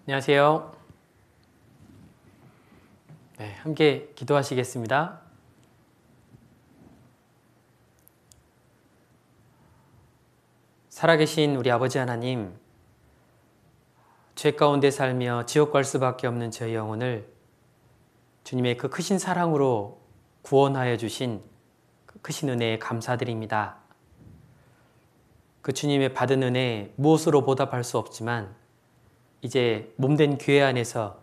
안녕하세요. 네, 함께 기도하시겠습니다. 살아계신 우리 아버지 하나님, 죄 가운데 살며 지옥 갈 수밖에 없는 저희 영혼을 주님의 그 크신 사랑으로 구원하여 주신 그 크신 은혜에 감사드립니다. 그 주님의 받은 은혜 무엇으로 보답할 수 없지만 이제 몸된 교회 안에서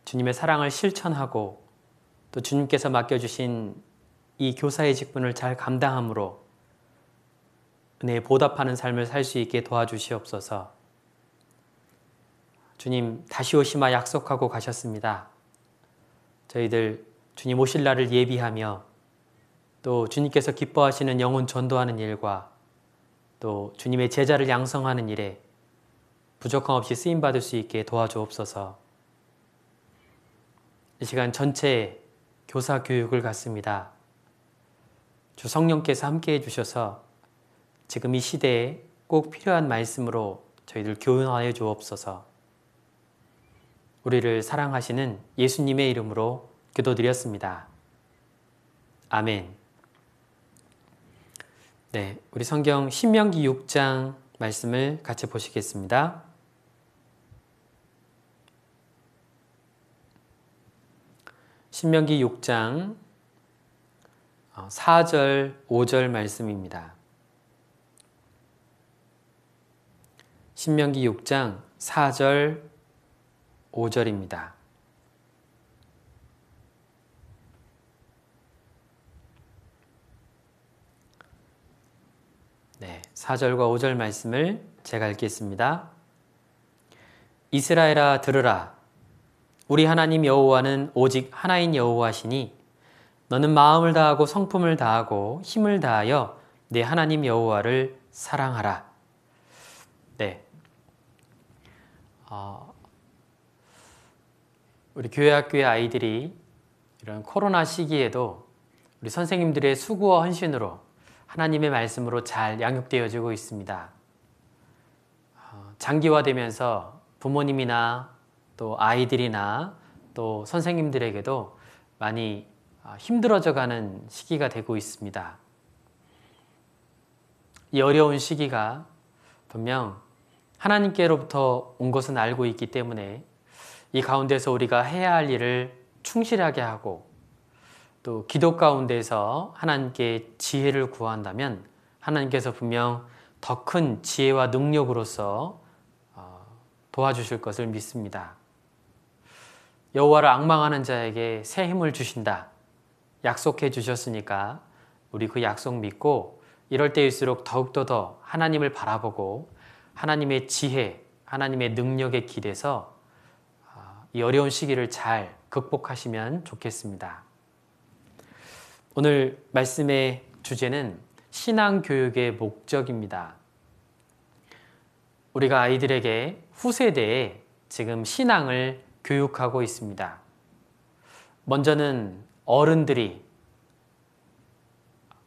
주님의 사랑을 실천하고 또 주님께서 맡겨주신 이 교사의 직분을 잘 감당함으로 은혜에 보답하는 삶을 살 수 있게 도와주시옵소서. 주님 다시 오시마 약속하고 가셨습니다. 저희들 주님 오실 날을 예비하며 또 주님께서 기뻐하시는 영혼 전도하는 일과 또 주님의 제자를 양성하는 일에 부족함 없이 쓰임받을 수 있게 도와주옵소서. 이 시간 전체에 교사 교육을 갖습니다. 주 성령께서 함께 해주셔서 지금 이 시대에 꼭 필요한 말씀으로 저희들 교훈하여 주옵소서. 우리를 사랑하시는 예수님의 이름으로 기도드렸습니다. 아멘. 네, 우리 성경 신명기 6장 말씀을 같이 보시겠습니다. 신명기 6장 4절, 5절 말씀입니다. 신명기 6장 4절, 5절입니다. 네, 4절과 5절 말씀을 제가 읽겠습니다. 이스라엘아 들으라. 우리 하나님 여호와는 오직 하나인 여호와시니 너는 마음을 다하고 성품을 다하고 힘을 다하여 네 하나님 여호와를 사랑하라. 네, 우리 교회학교의 아이들이 이런 코로나 시기에도 우리 선생님들의 수고와 헌신으로 하나님의 말씀으로 잘 양육되어지고 있습니다. 장기화되면서 부모님이나 또 아이들이나 또 선생님들에게도 많이 힘들어져 가는 시기가 되고 있습니다. 이 어려운 시기가 분명 하나님께로부터 온 것은 알고 있기 때문에 이 가운데서 우리가 해야 할 일을 충실하게 하고 또 기도 가운데서 하나님께 지혜를 구한다면 하나님께서 분명 더 큰 지혜와 능력으로서 도와주실 것을 믿습니다. 여호와를 앙망하는 자에게 새 힘을 주신다 약속해 주셨으니까 우리 그 약속 믿고 이럴 때일수록 더욱더 더 하나님을 바라보고 하나님의 지혜, 하나님의 능력에 기대서 이 어려운 시기를 잘 극복하시면 좋겠습니다. 오늘 말씀의 주제는 신앙교육의 목적입니다. 우리가 아이들에게 후세대에 지금 신앙을 교육하고 있습니다. 먼저는 어른들이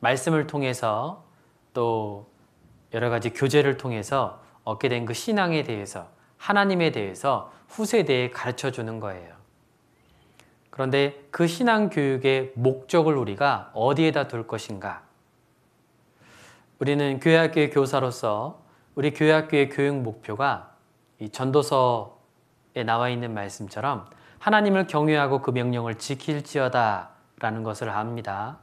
말씀을 통해서 또 여러 가지 교제를 통해서 얻게 된 그 신앙에 대해서 하나님에 대해서 후세대에 가르쳐 주는 거예요. 그런데 그 신앙 교육의 목적을 우리가 어디에다 둘 것인가? 우리는 교회학교의 교사로서 우리 교회학교의 교육 목표가 이 전도서에 나와 있는 말씀처럼 하나님을 경외하고 그 명령을 지킬지어다 라는 것을 압니다.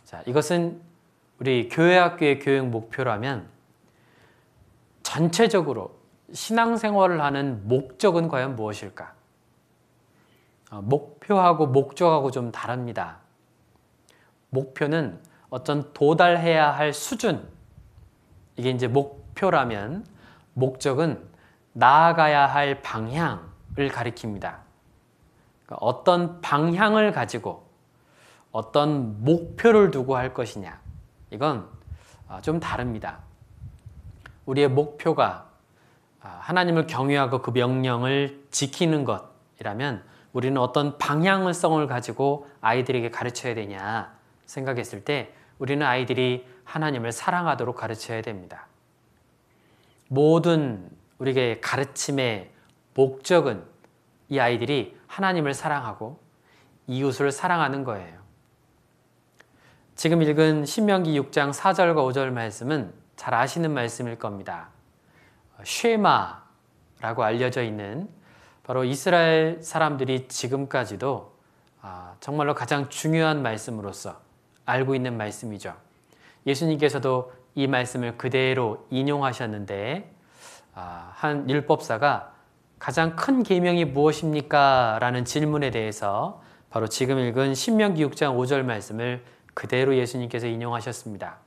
자, 이것은 우리 교회학교의 교육 목표라면 전체적으로 신앙생활을 하는 목적은 과연 무엇일까? 목표하고 목적하고 좀 다릅니다. 목표는 어떤 도달해야 할 수준, 이게 이제 목표라면 목적은 나아가야 할 방향을 가리킵니다. 그러니까 어떤 방향을 가지고 어떤 목표를 두고 할 것이냐, 이건 좀 다릅니다. 우리의 목표가 하나님을 경외하고 그 명령을 지키는 것이라면 우리는 어떤 방향성을 가지고 아이들에게 가르쳐야 되냐 생각했을 때 우리는 아이들이 하나님을 사랑하도록 가르쳐야 됩니다. 모든 우리에게 가르침의 목적은 이 아이들이 하나님을 사랑하고 이웃을 사랑하는 거예요. 지금 읽은 신명기 6장 4절과 5절 말씀은 잘 아시는 말씀일 겁니다. 쉐마라고 알려져 있는 바로 이스라엘 사람들이 지금까지도 정말로 가장 중요한 말씀으로서 알고 있는 말씀이죠. 예수님께서도 이 말씀을 그대로 인용하셨는데 한 율법사가 가장 큰 계명이 무엇입니까? 라는 질문에 대해서 바로 지금 읽은 신명기 6장 5절 말씀을 그대로 예수님께서 인용하셨습니다.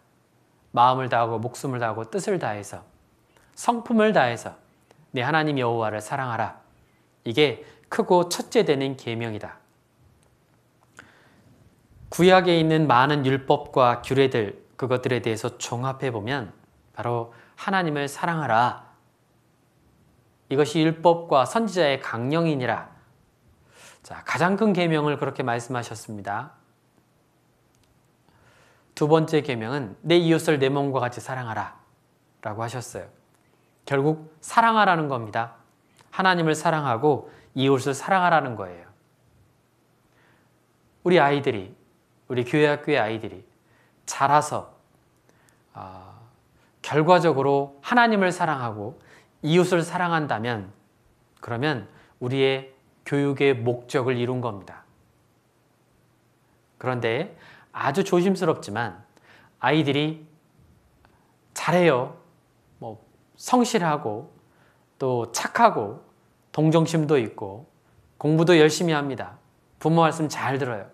마음을 다하고 목숨을 다하고 뜻을 다해서 성품을 다해서 내 하나님 여호와를 사랑하라. 이게 크고 첫째 되는 계명이다. 구약에 있는 많은 율법과 규례들, 그것들에 대해서 종합해 보면 바로 하나님을 사랑하라. 이것이 율법과 선지자의 강령이니라. 자, 가장 큰 계명을 그렇게 말씀하셨습니다. 두 번째 계명은 내 이웃을 내 몸과 같이 사랑하라 라고 하셨어요. 결국 사랑하라는 겁니다. 하나님을 사랑하고 이웃을 사랑하라는 거예요. 우리 아이들이, 우리 교회학교의 아이들이 자라서 결과적으로 하나님을 사랑하고 이웃을 사랑한다면 그러면 우리의 교육의 목적을 이룬 겁니다. 그런데 아주 조심스럽지만 아이들이 잘해요. 성실하고 또 착하고 동정심도 있고 공부도 열심히 합니다. 부모 말씀 잘 들어요.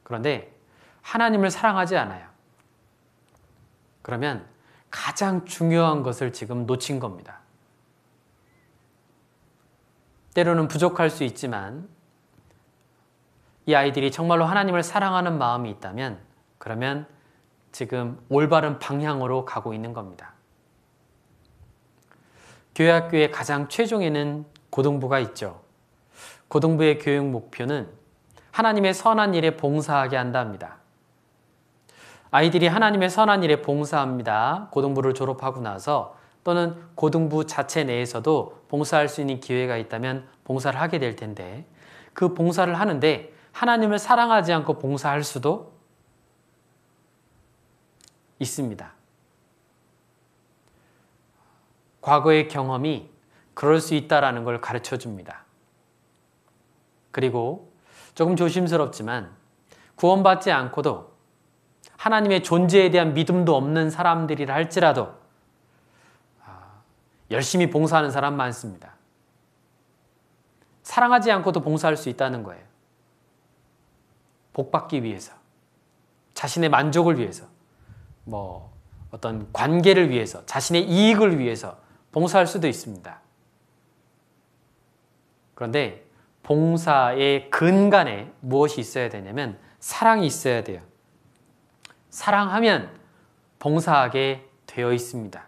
그런데 하나님을 사랑하지 않아요. 그러면 가장 중요한 것을 지금 놓친 겁니다. 때로는 부족할 수 있지만 이 아이들이 정말로 하나님을 사랑하는 마음이 있다면 그러면 지금 올바른 방향으로 가고 있는 겁니다. 교회학교의 가장 최종에는 고등부가 있죠. 고등부의 교육 목표는 하나님의 선한 일에 봉사하게 한답니다. 아이들이 하나님의 선한 일에 봉사합니다. 고등부를 졸업하고 나서 또는 고등부 자체 내에서도 봉사할 수 있는 기회가 있다면 봉사를 하게 될 텐데 그 봉사를 하는데 하나님을 사랑하지 않고 봉사할 수도 있습니다. 과거의 경험이 그럴 수 있다는 걸 가르쳐 줍니다. 그리고 조금 조심스럽지만 구원받지 않고도 하나님의 존재에 대한 믿음도 없는 사람들이라 할지라도 열심히 봉사하는 사람 많습니다. 사랑하지 않고도 봉사할 수 있다는 거예요. 복받기 위해서, 자신의 만족을 위해서, 어떤 관계를 위해서, 자신의 이익을 위해서 봉사할 수도 있습니다. 그런데 봉사의 근간에 무엇이 있어야 되냐면 사랑이 있어야 돼요. 사랑하면 봉사하게 되어 있습니다.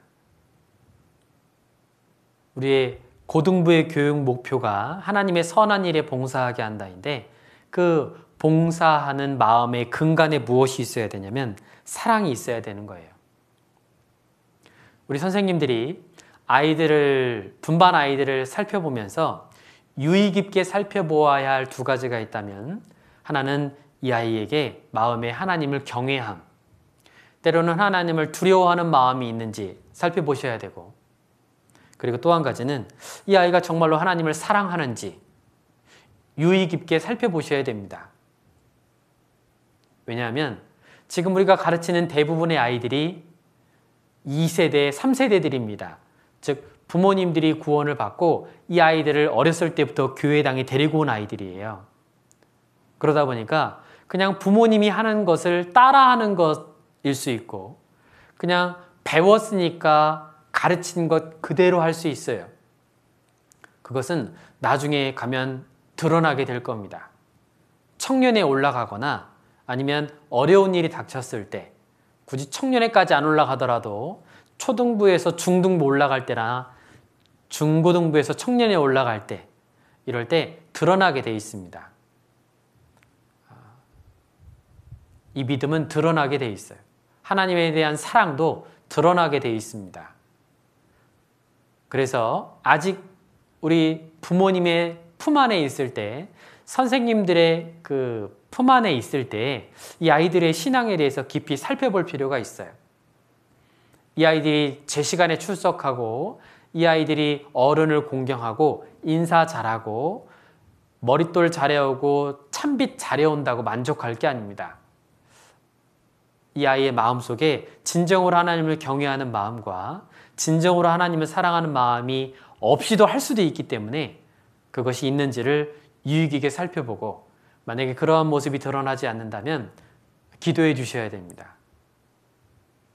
우리의 고등부의 교육 목표가 하나님의 선한 일에 봉사하게 한다인데 그 봉사하는 마음의 근간에 무엇이 있어야 되냐면 사랑이 있어야 되는 거예요. 우리 선생님들이 분반 아이들을 살펴보면서 유의 깊게 살펴보아야 할 두 가지가 있다면 하나는 이 아이에게 마음에 하나님을 경외함, 때로는 하나님을 두려워하는 마음이 있는지 살펴보셔야 되고 그리고 또 한 가지는 이 아이가 정말로 하나님을 사랑하는지 유의 깊게 살펴보셔야 됩니다. 왜냐하면 지금 우리가 가르치는 대부분의 아이들이 2세대, 3세대들입니다. 즉 부모님들이 구원을 받고 이 아이들을 어렸을 때부터 교회당에 데리고 온 아이들이에요. 그러다 보니까 그냥 부모님이 하는 것을 따라하는 것일 수 있고 그냥 배웠으니까 가르친 것 그대로 할 수 있어요. 그것은 나중에 가면 드러나게 될 겁니다. 청년에 올라가거나 아니면 어려운 일이 닥쳤을 때 굳이 청년회까지 안 올라가더라도 초등부에서 중등부 올라갈 때나 중고등부에서 청년에 올라갈 때 이럴 때 드러나게 돼 있습니다. 이 믿음은 드러나게 돼 있어요. 하나님에 대한 사랑도 드러나게 돼 있습니다. 그래서 아직 우리 부모님의 품 안에 있을 때, 선생님들의 그 품 안에 있을 때 이 아이들의 신앙에 대해서 깊이 살펴볼 필요가 있어요. 이 아이들이 제 시간에 출석하고, 이 아이들이 어른을 공경하고 인사 잘하고 머릿돌 잘해오고 참빛 잘해온다고 만족할 게 아닙니다. 이 아이의 마음속에 진정으로 하나님을 경외하는 마음과 진정으로 하나님을 사랑하는 마음이 없이도 할 수도 있기 때문에 그것이 있는지를 유익 있게 살펴보고, 만약에 그러한 모습이 드러나지 않는다면 기도해 주셔야 됩니다.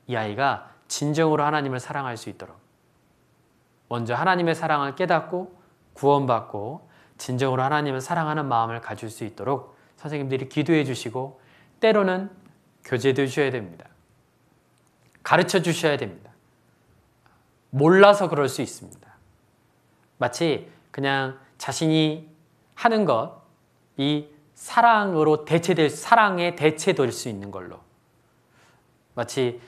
이 아이가 진정으로 하나님을 사랑할 수 있도록 먼저 하나님의 사랑을 깨닫고 구원받고 진정으로 하나님을 사랑하는 마음을 가질 수 있도록 선생님들이 기도해 주시고, 때로는 교제도 해주셔야 됩니다. 가르쳐 주셔야 됩니다. 몰라서 그럴 수 있습니다. 마치 그냥 자신이 하는 것이 사랑으로 사랑에 대체될 수 있는 걸로, 마치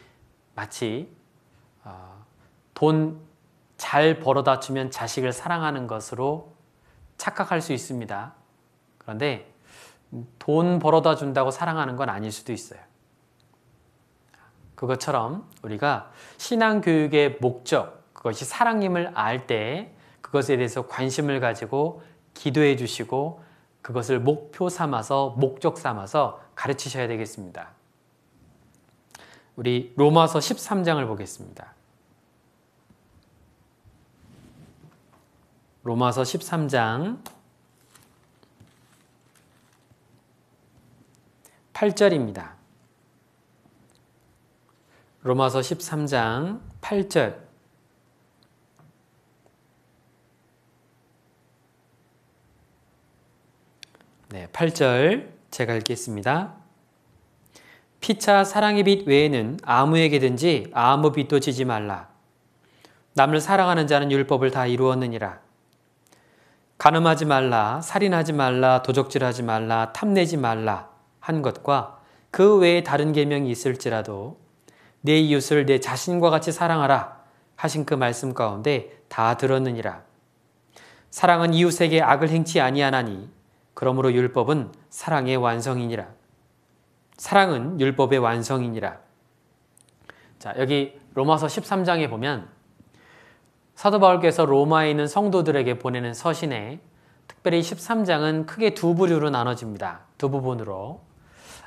돈 잘 벌어다 주면 자식을 사랑하는 것으로 착각할 수 있습니다. 그런데 돈 벌어다 준다고 사랑하는 건 아닐 수도 있어요. 그것처럼 우리가 신앙교육의 목적, 그것이 사랑임을 알 때 그것에 대해서 관심을 가지고 기도해 주시고 그것을 목표 삼아서, 목적 삼아서 가르치셔야 되겠습니다. 우리 로마서 13장을 보겠습니다. 로마서 13장 8절입니다. 로마서 13장 8절. 네, 8절 제가 읽겠습니다. 피차 사랑의 빛 외에는 아무에게든지 아무 빛도 지지 말라. 남을 사랑하는 자는 율법을 다 이루었느니라. 간음하지 말라, 살인하지 말라, 도적질하지 말라, 탐내지 말라 한 것과 그 외에 다른 계명이 있을지라도 내 이웃을 내 자신과 같이 사랑하라 하신 그 말씀 가운데 다 들었느니라. 사랑은 이웃에게 악을 행치 아니하나니 그러므로 율법은 사랑의 완성이니라. 사랑은 율법의 완성이니라. 자, 여기 로마서 13장에 보면 사도 바울께서 로마에 있는 성도들에게 보내는 서신에 특별히 13장은 크게 두 부류로 나눠집니다. 두 부분으로.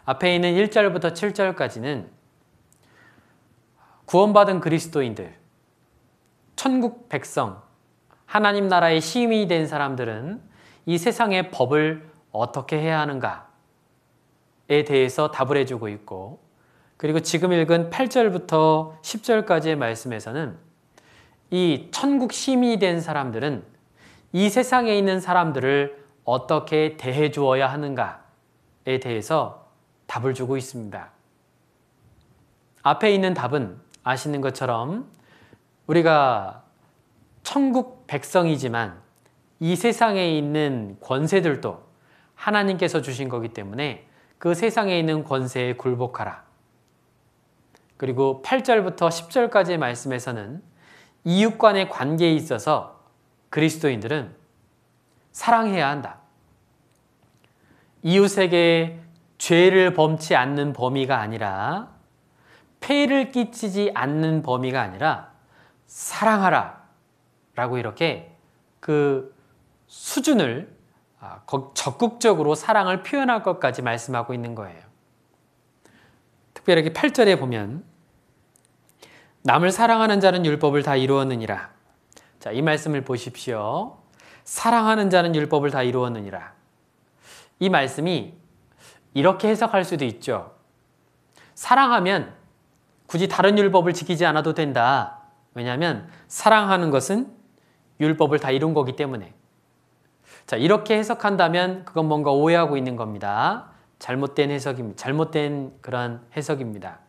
앞에 있는 1절부터 7절까지는 구원받은 그리스도인들, 천국 백성, 하나님 나라의 시민이 된 사람들은 이 세상의 법을 어떻게 해야 하는가에 대해서 답을 해주고 있고, 그리고 지금 읽은 8절부터 10절까지의 말씀에서는 이 천국 시민이 된 사람들은 이 세상에 있는 사람들을 어떻게 대해 주어야 하는가에 대해서 답을 주고 있습니다. 앞에 있는 답은 아시는 것처럼 우리가 천국 백성이지만 이 세상에 있는 권세들도 하나님께서 주신 거기 때문에 그 세상에 있는 권세에 굴복하라. 그리고 8절부터 10절까지의 말씀에서는 이웃 간의 관계에 있어서 그리스도인들은 사랑해야 한다. 이웃에게 죄를 범치 않는 범위가 아니라, 폐를 끼치지 않는 범위가 아니라 사랑하라 라고 이렇게 그 수준을 적극적으로 사랑을 표현할 것까지 말씀하고 있는 거예요. 특별히 8절에 보면 남을 사랑하는 자는 율법을 다 이루었느니라. 자, 이 말씀을 보십시오. 사랑하는 자는 율법을 다 이루었느니라. 이 말씀이 이렇게 해석할 수도 있죠. 사랑하면 굳이 다른 율법을 지키지 않아도 된다. 왜냐하면 사랑하는 것은 율법을 다 이룬 거기 때문에. 자, 이렇게 해석한다면 그건 뭔가 오해하고 있는 겁니다. 잘못된 해석입니다. 잘못된 그런 해석입니다.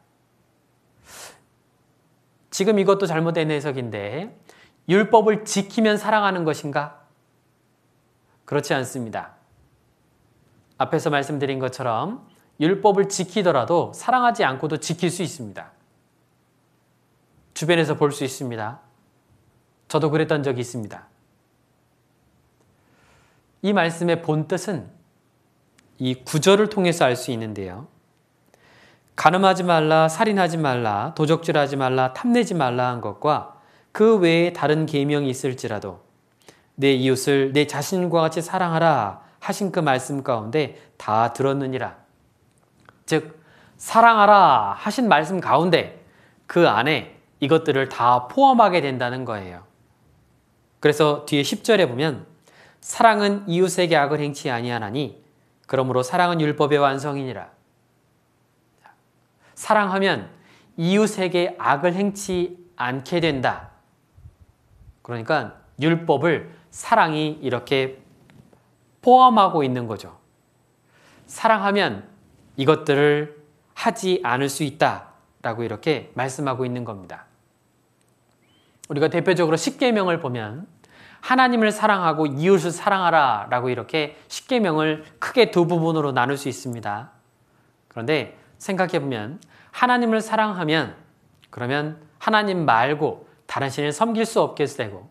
지금 이것도 잘못된 해석인데, 율법을 지키면 사랑하는 것인가? 그렇지 않습니다. 앞에서 말씀드린 것처럼 율법을 지키더라도 사랑하지 않고도 지킬 수 있습니다. 주변에서 볼 수 있습니다. 저도 그랬던 적이 있습니다. 이 말씀의 본뜻은 이 구절을 통해서 알 수 있는데요. 간음하지 말라, 살인하지 말라, 도적질하지 말라, 탐내지 말라 한 것과 그 외에 다른 계명이 있을지라도 내 이웃을 내 자신과 같이 사랑하라 하신 그 말씀 가운데 다 들었느니라. 즉 사랑하라 하신 말씀 가운데 그 안에 이것들을 다 포함하게 된다는 거예요. 그래서 뒤에 10절에 보면 사랑은 이웃에게 악을 행치 아니하나니 그러므로 사랑은 율법의 완성이니라. 사랑하면 이웃에게 악을 행치 않게 된다. 그러니까 율법을 사랑이 이렇게 포함하고 있는 거죠. 사랑하면 이것들을 하지 않을 수 있다라고 이렇게 말씀하고 있는 겁니다. 우리가 대표적으로 십계명을 보면 하나님을 사랑하고 이웃을 사랑하라 라고 이렇게 십계명을 크게 두 부분으로 나눌 수 있습니다. 그런데 생각해보면 하나님을 사랑하면 그러면 하나님 말고 다른 신을 섬길 수 없게 되고,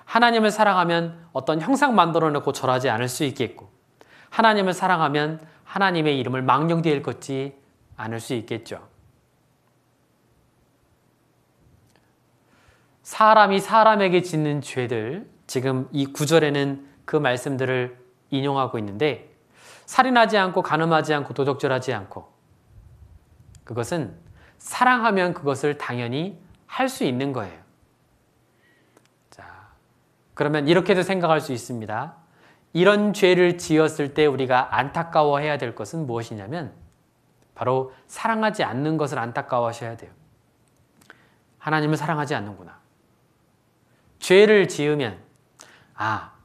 하나님을 사랑하면 어떤 형상 만들어 놓고 절하지 않을 수 있겠고, 하나님을 사랑하면 하나님의 이름을 망령되이 걷지 않을 수 있겠죠. 사람이 사람에게 짓는 죄들, 지금 이 9절에는 그 말씀들을 인용하고 있는데, 살인하지 않고 간음하지 않고 도적질하지 않고, 그것은 사랑하면 그것을 당연히 할 수 있는 거예요. 자, 그러면 이렇게도 생각할 수 있습니다. 이런 죄를 지었을 때 우리가 안타까워해야 될 것은 무엇이냐면 바로 사랑하지 않는 것을 안타까워하셔야 돼요. 하나님을 사랑하지 않는구나. 죄를 지으면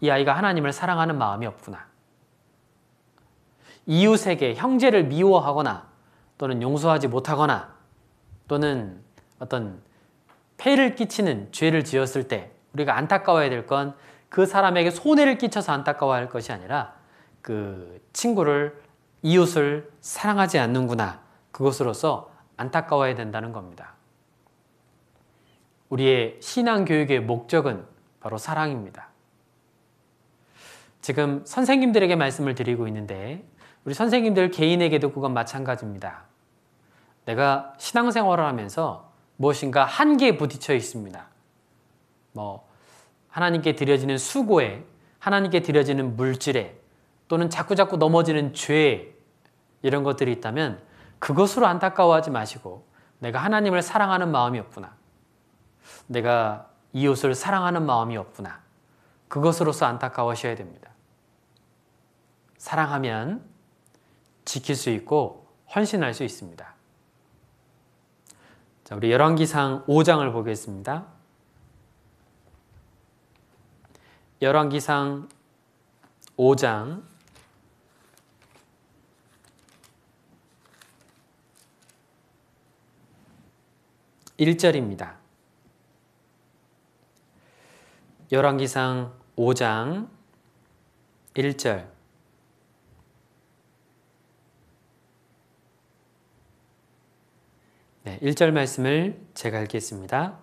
이 아이가 하나님을 사랑하는 마음이 없구나. 이웃에게 형제를 미워하거나 또는 용서하지 못하거나 또는 어떤 폐를 끼치는 죄를 지었을 때 우리가 안타까워해야 될 건 그 사람에게 손해를 끼쳐서 안타까워할 것이 아니라 그 친구를, 이웃을 사랑하지 않는구나, 그것으로서 안타까워해야 된다는 겁니다. 우리의 신앙교육의 목적은 바로 사랑입니다. 지금 선생님들에게 말씀을 드리고 있는데 우리 선생님들 개인에게도 그건 마찬가지입니다. 내가 신앙생활을 하면서 무엇인가 한계에 부딪혀 있습니다. 하나님께 드려지는 수고에, 하나님께 드려지는 물질에, 또는 자꾸자꾸 넘어지는 죄에, 이런 것들이 있다면 그것으로 안타까워하지 마시고 내가 하나님을 사랑하는 마음이 없구나, 내가 이웃을 사랑하는 마음이 없구나, 그것으로서 안타까워하셔야 됩니다. 사랑하면 지킬 수 있고 헌신할 수 있습니다. 자, 우리 열왕기상 5장을 보겠습니다. 열왕기상 5장 1절입니다. 열왕기상 5장 1절. 네, 1절 말씀을 제가 읽겠습니다.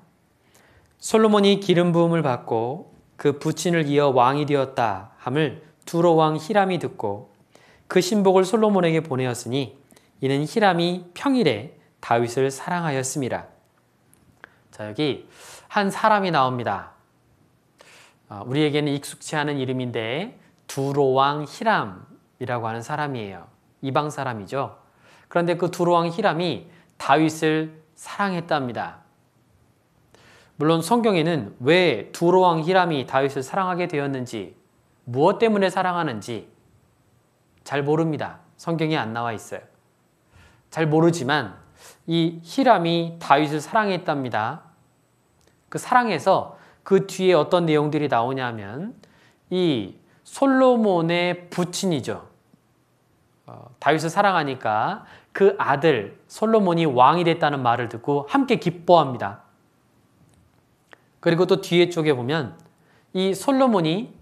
솔로몬이 기름 부음을 받고 그 부친을 이어 왕이 되었다 함을 두로 왕 히람이 듣고 그 신복을 솔로몬에게 보내었으니 이는 히람이 평일에 다윗을 사랑하였음이라. 자, 여기 한 사람이 나옵니다. 우리에게는 익숙치 않은 이름인데 두로 왕 히람이라고 하는 사람이에요. 이방 사람이죠. 그런데 그 두로 왕 히람이 다윗을 사랑했답니다. 물론 성경에는 왜 두로 왕 히람이 다윗을 사랑하게 되었는지, 무엇 때문에 사랑하는지 잘 모릅니다. 성경에 안 나와 있어요. 잘 모르지만 이 히람이 다윗을 사랑했답니다. 그 사랑에서 그 뒤에 어떤 내용들이 나오냐면 이 솔로몬의 부친이죠. 다윗을 사랑하니까 그 아들 솔로몬이 왕이 됐다는 말을 듣고 함께 기뻐합니다. 그리고 또 뒤에 쪽에 보면 이 솔로몬이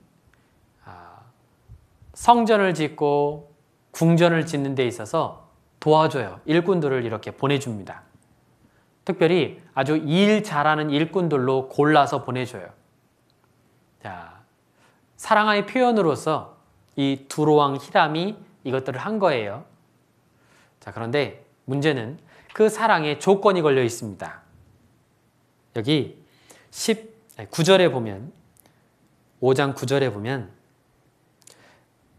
성전을 짓고 궁전을 짓는 데 있어서 도와줘요. 일꾼들을 이렇게 보내줍니다. 특별히 아주 일 잘하는 일꾼들로 골라서 보내줘요. 자, 사랑의 표현으로서 이 두로왕 히람이 이것들을 한 거예요. 자, 그런데 문제는 그 사랑에 조건이 걸려 있습니다. 여기 9절에 보면 5장 9절에 보면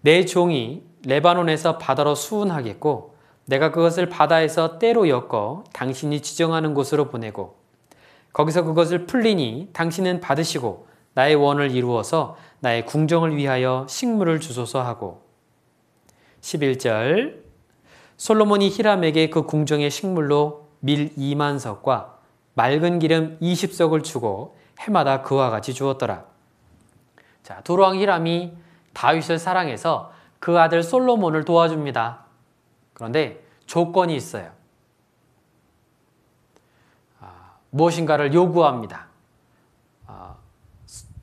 내 종이 레바논에서 바다로 수운하겠고 내가 그것을 바다에서 때로 엮어 당신이 지정하는 곳으로 보내고 거기서 그것을 풀리니 당신은 받으시고 나의 원을 이루어서 나의 궁정을 위하여 식물을 주소서 하고 11절 솔로몬이 히람에게 그 궁정의 식물로 밀 2만 석과 맑은 기름 20석을 주고 해마다 그와 같이 주었더라. 자, 두로왕 히람이 다윗을 사랑해서 그 아들 솔로몬을 도와줍니다. 그런데 조건이 있어요. 무엇인가를 요구합니다.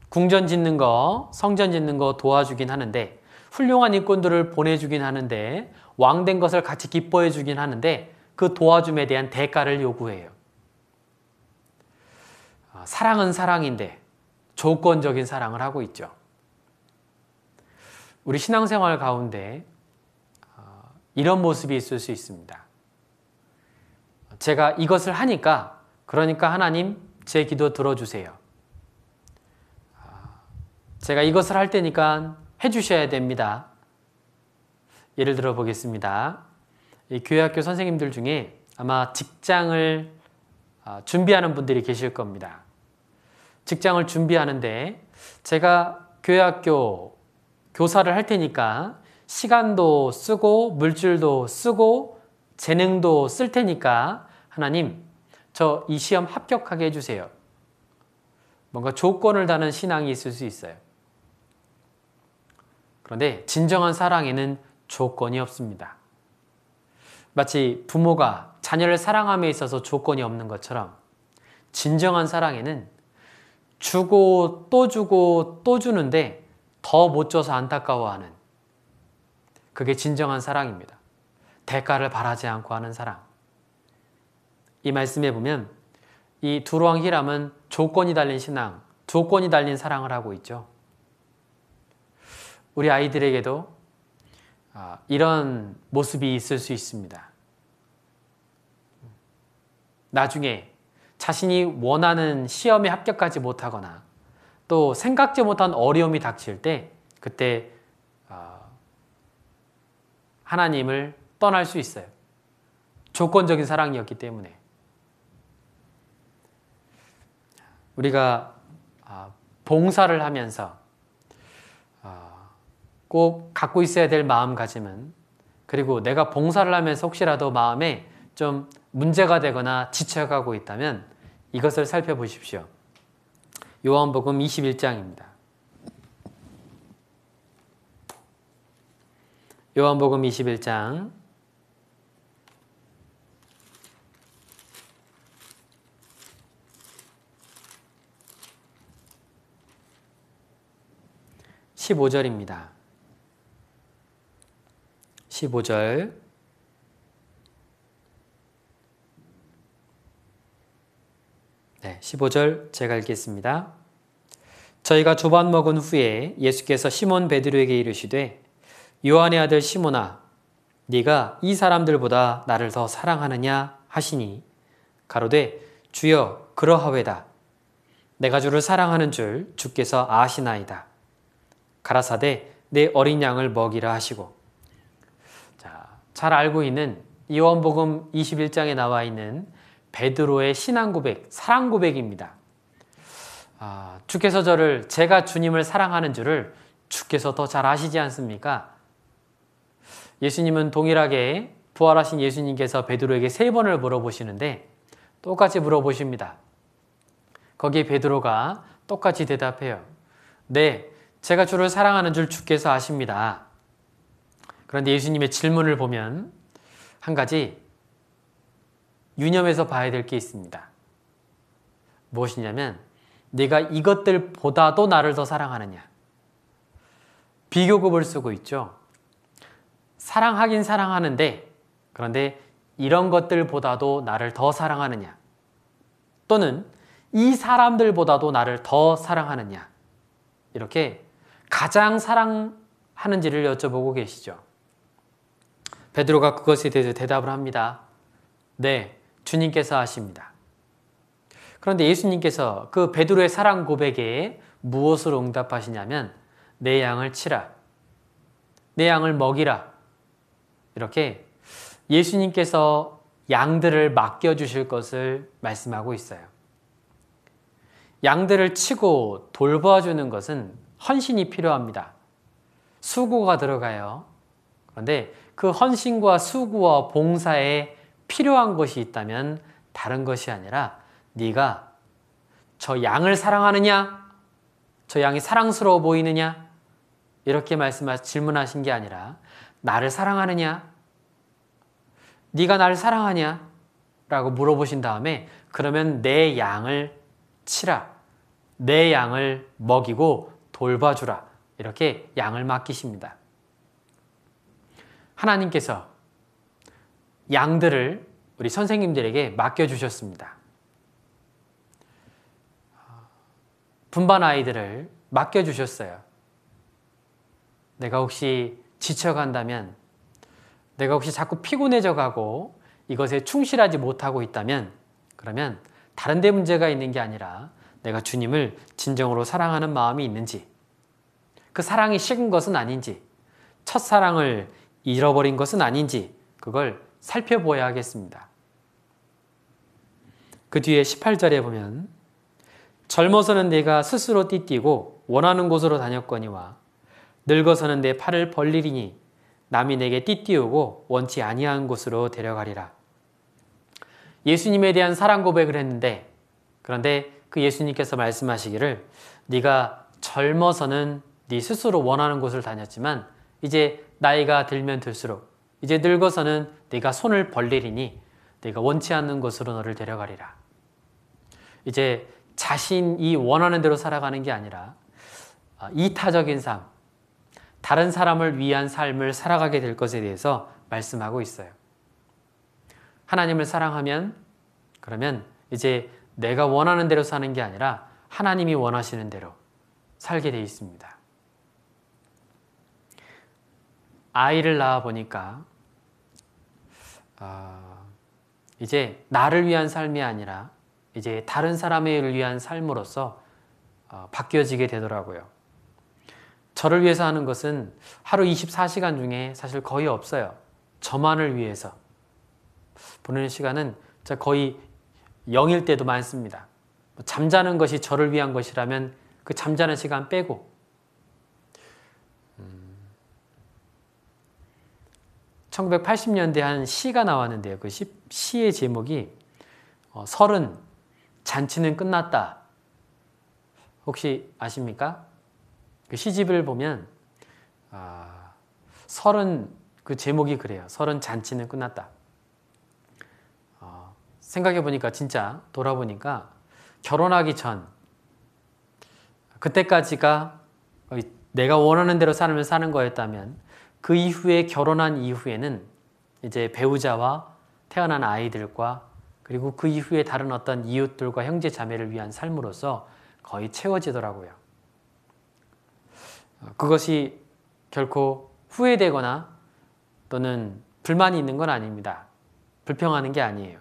궁전 짓는 거, 성전 짓는 거 도와주긴 하는데 훌륭한 일꾼들을 보내주긴 하는데 왕된 것을 같이 기뻐해 주긴 하는데 그 도와줌에 대한 대가를 요구해요. 사랑은 사랑인데 조건적인 사랑을 하고 있죠. 우리 신앙생활 가운데 이런 모습이 있을 수 있습니다. 제가 이것을 하니까 그러니까 하나님 제 기도 들어주세요. 제가 이것을 할 테니까 해주셔야 됩니다. 예를 들어 보겠습니다. 이 교회학교 선생님들 중에 아마 직장을 준비하는 분들이 계실 겁니다. 직장을 준비하는데 제가 교회학교 교사를 할 테니까 시간도 쓰고 물질도 쓰고 재능도 쓸 테니까 하나님 저 이 시험 합격하게 해주세요. 뭔가 조건을 다는 신앙이 있을 수 있어요. 그런데 진정한 사랑에는 조건이 없습니다. 마치 부모가 자녀를 사랑함에 있어서 조건이 없는 것처럼 진정한 사랑에는 주고 또 주고 또 주는데 더 못 줘서 안타까워하는 그게 진정한 사랑입니다. 대가를 바라지 않고 하는 사랑. 이 말씀에 보면 이 두로왕 히람은 조건이 달린 신앙, 조건이 달린 사랑을 하고 있죠. 우리 아이들에게도 이런 모습이 있을 수 있습니다. 나중에 자신이 원하는 시험에 합격하지 못하거나 또 생각지 못한 어려움이 닥칠 때 그때 하나님을 떠날 수 있어요. 조건적인 사랑이었기 때문에. 우리가 봉사를 하면서 꼭 갖고 있어야 될 마음가짐은 그리고 내가 봉사를 하면서 혹시라도 마음에 좀 문제가 되거나 지쳐가고 있다면 이것을 살펴보십시오. 요한복음 21장입니다. 요한복음 21장 15절입니다. 15절 네, 15절 제가 읽겠습니다. 저희가 두 번 먹은 후에 예수께서 시몬 베드로에게 이르시되 요한의 아들 시몬아 네가 이 사람들보다 나를 더 사랑하느냐 하시니 가로되 주여 그러하외다. 내가 주를 사랑하는 줄 주께서 아시나이다. 가라사대 내 어린 양을 먹이라 하시고. 자, 잘 알고 있는 요한복음 21장에 나와 있는 베드로의 신앙 고백, 사랑 고백입니다. 주께서 제가 주님을 사랑하는 줄을 주께서 더 잘 아시지 않습니까? 예수님은 동일하게 부활하신 예수님께서 베드로에게 3번을 물어보시는데 똑같이 물어보십니다. 거기에 베드로가 똑같이 대답해요. 네, 제가 주를 사랑하는 줄 주께서 아십니다. 그런데 예수님의 질문을 보면 한 가지 유념해서 봐야 될 게 있습니다. 무엇이냐면 네가 이것들보다도 나를 더 사랑하느냐. 비교급을 쓰고 있죠. 사랑하긴 사랑하는데 그런데 이런 것들보다도 나를 더 사랑하느냐. 또는 이 사람들보다도 나를 더 사랑하느냐. 이렇게 가장 사랑하는 하는지를 여쭤보고 계시죠. 베드로가 그것에 대해서 대답을 합니다. 네, 주님께서 하십니다. 그런데 예수님께서 그 베드로의 사랑 고백에 무엇으로 응답하시냐면 내 양을 치라, 내 양을 먹이라, 이렇게 예수님께서 양들을 맡겨주실 것을 말씀하고 있어요. 양들을 치고 돌봐주는 것은 헌신이 필요합니다. 수고가 들어가요. 그런데 그 헌신과 수고와 봉사에 필요한 것이 있다면 다른 것이 아니라 네가 저 양을 사랑하느냐? 저 양이 사랑스러워 보이느냐? 이렇게 질문하신 게 아니라 나를 사랑하느냐? 네가 나를 사랑하냐? 라고 물어보신 다음에 그러면 내 양을 치라. 내 양을 먹이고 돌봐주라. 이렇게 양을 맡기십니다. 하나님께서 양들을 우리 선생님들에게 맡겨주셨습니다. 분반 아이들을 맡겨주셨어요. 내가 혹시 지쳐간다면, 내가 혹시 자꾸 피곤해져 가고 이것에 충실하지 못하고 있다면, 그러면 다른 데 문제가 있는 게 아니라 내가 주님을 진정으로 사랑하는 마음이 있는지, 그 사랑이 식은 것은 아닌지, 첫사랑을 잃어버린 것은 아닌지 그걸 살펴보아야 하겠습니다. 그 뒤에 18절에 보면 젊어서는 내가 스스로 띠띠고 원하는 곳으로 다녔거니와 늙어서는 내 팔을 벌리리니 남이 내게 띠띠우고 원치 아니한 곳으로 데려가리라. 예수님에 대한 사랑 고백을 했는데, 그런데 그 예수님께서 말씀하시기를 네가 젊어서는 네 스스로 원하는 곳을 다녔지만 이제 나이가 들면 들수록 이제 늙어서는 네가 손을 벌리리니 네가 원치 않는 곳으로 너를 데려가리라. 이제 자신이 원하는 대로 살아가는 게 아니라 이타적인 삶, 다른 사람을 위한 삶을 살아가게 될 것에 대해서 말씀하고 있어요. 하나님을 사랑하면 그러면 이제 내가 원하는 대로 사는 게 아니라 하나님이 원하시는 대로 살게 돼 있습니다. 아이를 낳아 보니까 이제 나를 위한 삶이 아니라 이제 다른 사람을 위한 삶으로서 바뀌어지게 되더라고요. 저를 위해서 하는 것은 하루 24시간 중에 사실 거의 없어요. 저만을 위해서 보내는 시간은 거의 0일 때도 많습니다. 잠자는 것이 저를 위한 것이라면 그 잠자는 시간 빼고, 1980년대 한 시가 나왔는데요. 그 시의 제목이 서른 잔치는 끝났다. 혹시 아십니까? 그 시집을 보면 서른, 그 제목이 그래요. 서른 잔치는 끝났다. 생각해 보니까, 진짜 돌아보니까 결혼하기 전 그때까지가 내가 원하는 대로 삶을 사는 거였다면 그 이후에 결혼한 이후에는 이제 배우자와 태어난 아이들과 그리고 그 이후에 다른 어떤 이웃들과 형제 자매를 위한 삶으로서 거의 채워지더라고요. 그것이 결코 후회되거나 또는 불만이 있는 건 아닙니다. 불평하는 게 아니에요.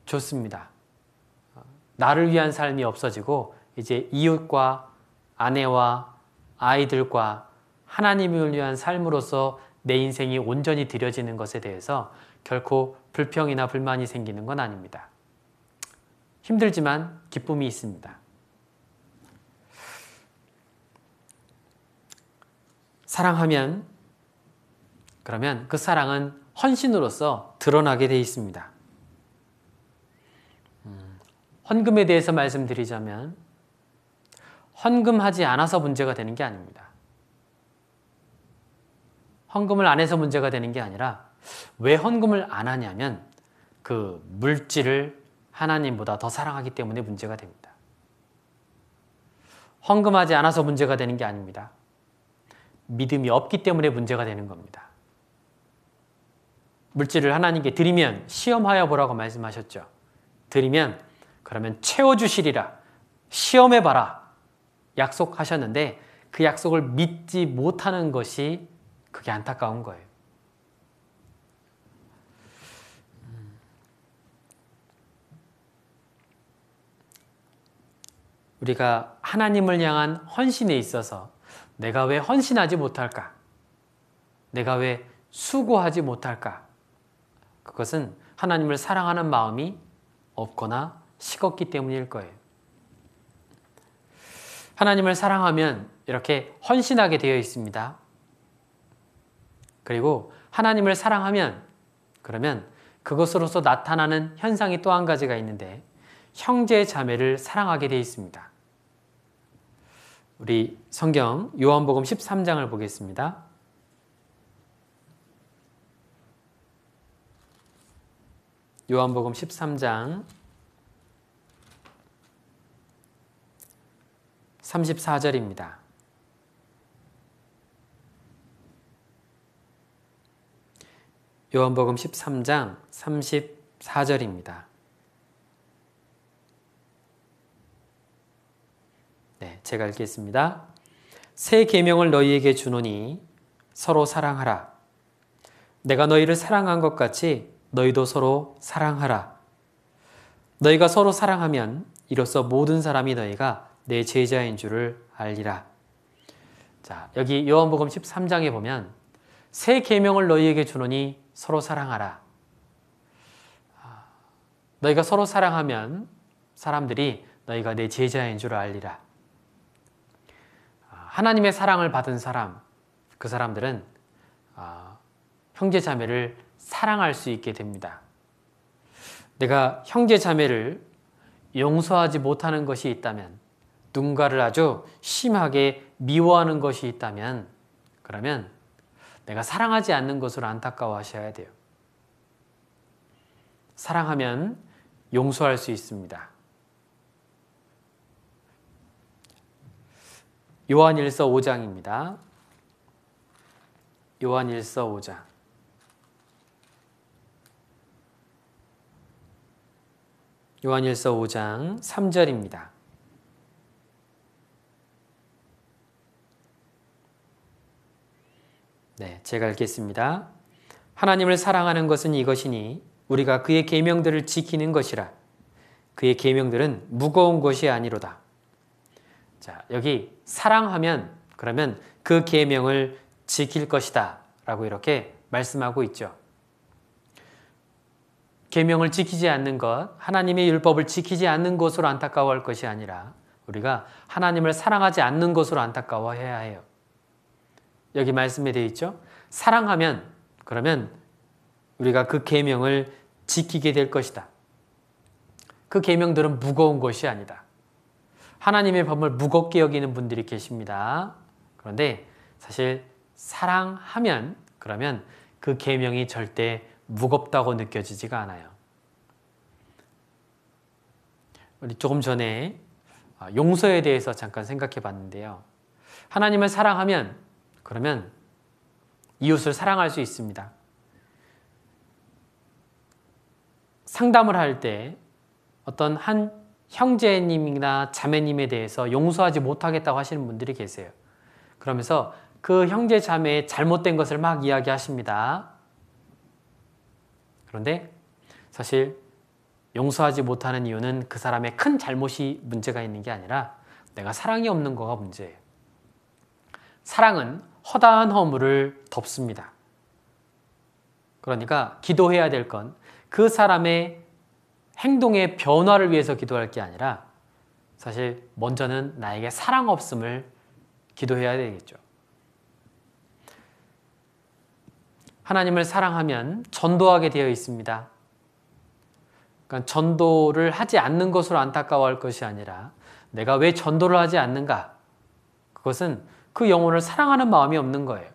좋습니다. 나를 위한 삶이 없어지고 이제 이웃과 아내와 아이들과 하나님을 위한 삶으로서 내 인생이 온전히 드려지는 것에 대해서 결코 불평이나 불만이 생기는 건 아닙니다. 힘들지만 기쁨이 있습니다. 사랑하면 그러면 그 사랑은 헌신으로서 드러나게 돼 있습니다. 헌금에 대해서 말씀드리자면 헌금하지 않아서 문제가 되는 게 아닙니다. 헌금을 안 해서 문제가 되는 게 아니라 왜 헌금을 안 하냐면 그 물질을 하나님보다 더 사랑하기 때문에 문제가 됩니다. 헌금하지 않아서 문제가 되는 게 아닙니다. 믿음이 없기 때문에 문제가 되는 겁니다. 물질을 하나님께 드리면 시험하여 보라고 말씀하셨죠. 드리면 그러면 채워주시리라. 시험해봐라. 약속하셨는데 그 약속을 믿지 못하는 것이 그게 안타까운 거예요. 우리가 하나님을 향한 헌신에 있어서 내가 왜 헌신하지 못할까? 내가 왜 수고하지 못할까? 그것은 하나님을 사랑하는 마음이 없거나 식었기 때문일 거예요. 하나님을 사랑하면 이렇게 헌신하게 되어 있습니다. 그리고 하나님을 사랑하면 그러면 그것으로서 나타나는 현상이 또 한 가지가 있는데 형제 자매를 사랑하게 되어 있습니다. 우리 성경 요한복음 13장을 보겠습니다. 요한복음 13장 34절입니다. 요한복음 13장 34절입니다. 네, 제가 읽겠습니다. 새 계명을 너희에게 주노니 서로 사랑하라. 내가 너희를 사랑한 것 같이 너희도 서로 사랑하라. 너희가 서로 사랑하면 이로써 모든 사람이 너희가 내 제자인 줄을 알리라. 자, 여기 요한복음 13장에 보면 새 계명을 너희에게 주노니 서로 사랑하라. 너희가 서로 사랑하면 사람들이 너희가 내 제자인 줄을 알리라. 하나님의 사랑을 받은 사람, 그 사람들은 형제 자매를 사랑할 수 있게 됩니다. 내가 형제 자매를 용서하지 못하는 것이 있다면, 누군가를 아주 심하게 미워하는 것이 있다면, 그러면 내가 사랑하지 않는 것으로 안타까워하셔야 돼요. 사랑하면 용서할 수 있습니다. 요한일서 5장입니다. 요한일서 5장. 요한일서 5장 3절입니다. 네, 제가 읽겠습니다. 하나님을 사랑하는 것은 이것이니 우리가 그의 계명들을 지키는 것이라. 그의 계명들은 무거운 것이 아니로다. 자, 여기 사랑하면 그러면 그 계명을 지킬 것이다 라고 이렇게 말씀하고 있죠. 계명을 지키지 않는 것, 하나님의 율법을 지키지 않는 것으로 안타까워할 것이 아니라 우리가 하나님을 사랑하지 않는 것으로 안타까워해야 해요. 여기 말씀에 되어 있죠. 사랑하면 그러면 우리가 그 계명을 지키게 될 것이다. 그 계명들은 무거운 것이 아니다. 하나님의 법을 무겁게 여기는 분들이 계십니다. 그런데 사실 사랑하면 그러면 그 계명이 절대 무겁다고 느껴지지가 않아요. 우리 조금 전에 용서에 대해서 잠깐 생각해 봤는데요. 하나님을 사랑하면 그러면 이웃을 사랑할 수 있습니다. 상담을 할 때 어떤 한 형제님이나 자매님에 대해서 용서하지 못하겠다고 하시는 분들이 계세요. 그러면서 그 형제 자매의 잘못된 것을 막 이야기하십니다. 그런데 사실 용서하지 못하는 이유는 그 사람의 큰 잘못이 문제가 있는 게 아니라 내가 사랑이 없는 거가 문제예요. 사랑은 허다한 허물을 덮습니다. 그러니까 기도해야 될 건 그 사람의 행동의 변화를 위해서 기도할 게 아니라 사실 먼저는 나에게 사랑 없음을 기도해야 되겠죠. 하나님을 사랑하면 전도하게 되어 있습니다. 그러니까 전도를 하지 않는 것으로 안타까워할 것이 아니라 내가 왜 전도를 하지 않는가? 그것은 그 영혼을 사랑하는 마음이 없는 거예요.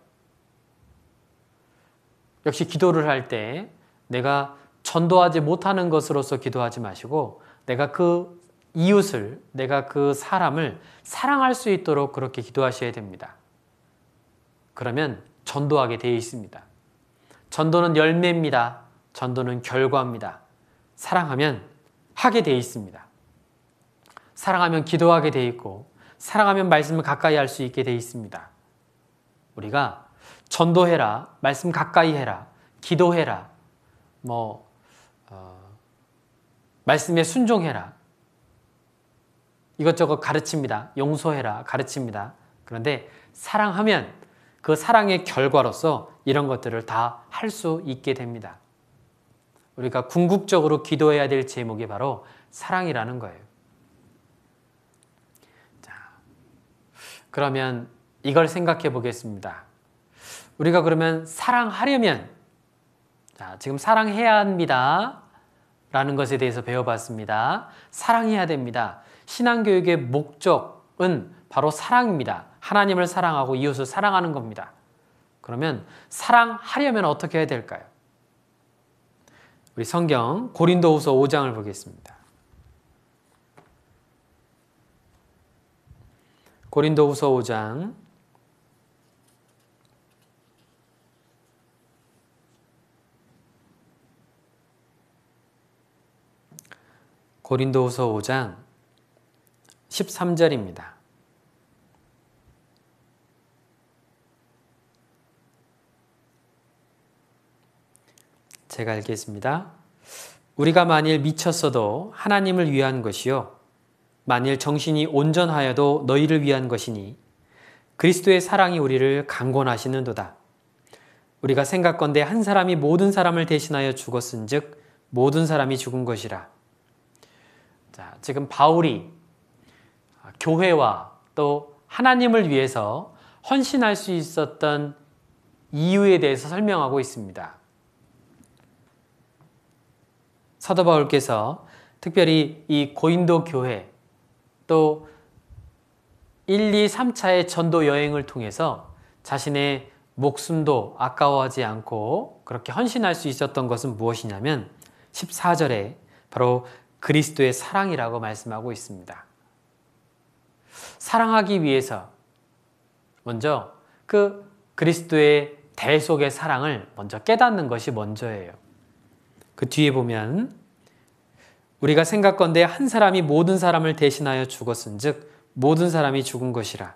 역시 기도를 할 때 내가 전도하지 못하는 것으로서 기도하지 마시고 내가 그 이웃을, 내가 그 사람을 사랑할 수 있도록 그렇게 기도하셔야 됩니다. 그러면 전도하게 되어 있습니다. 전도는 열매입니다. 전도는 결과입니다. 사랑하면 하게 되어 있습니다. 사랑하면 기도하게 되어 있고 사랑하면 말씀을 가까이 할 수 있게 돼 있습니다. 우리가 전도해라, 말씀 가까이 해라, 기도해라, 말씀에 순종해라, 이것저것 가르칩니다. 용서해라, 가르칩니다. 그런데 사랑하면 그 사랑의 결과로서 이런 것들을 다 할 수 있게 됩니다. 우리가 궁극적으로 기도해야 될 제목이 바로 사랑이라는 거예요. 자, 그러면 이걸 생각해 보겠습니다. 우리가 그러면 사랑하려면, 지금 사랑해야 합니다 라는 것에 대해서 배워봤습니다. 사랑해야 됩니다. 신앙교육의 목적은 바로 사랑입니다. 하나님을 사랑하고 이웃을 사랑하는 겁니다. 그러면 사랑하려면 어떻게 해야 될까요? 우리 성경 고린도후서 5장을 보겠습니다. 고린도후서 5장 고린도후서 5장 13절입니다. 제가 읽겠습니다. 우리가 만일 미쳤어도 하나님을 위한 것이요 만일 정신이 온전하여도 너희를 위한 것이니 그리스도의 사랑이 우리를 강권하시는도다. 우리가 생각건대 한 사람이 모든 사람을 대신하여 죽었은즉 모든 사람이 죽은 것이라. 자, 지금 바울이 교회와 또 하나님을 위해서 헌신할 수 있었던 이유에 대해서 설명하고 있습니다. 사도 바울께서 특별히 이 고린도 교회 또 1, 2, 3차의 전도 여행을 통해서 자신의 목숨도 아까워하지 않고 그렇게 헌신할 수 있었던 것은 무엇이냐면 14절에 바로 그리스도의 사랑이라고 말씀하고 있습니다. 사랑하기 위해서 먼저 그 그리스도의 대속의 사랑을 먼저 깨닫는 것이 먼저예요. 그 뒤에 보면 우리가 생각건대 한 사람이 모든 사람을 대신하여 죽었은즉 모든 사람이 죽은 것이라.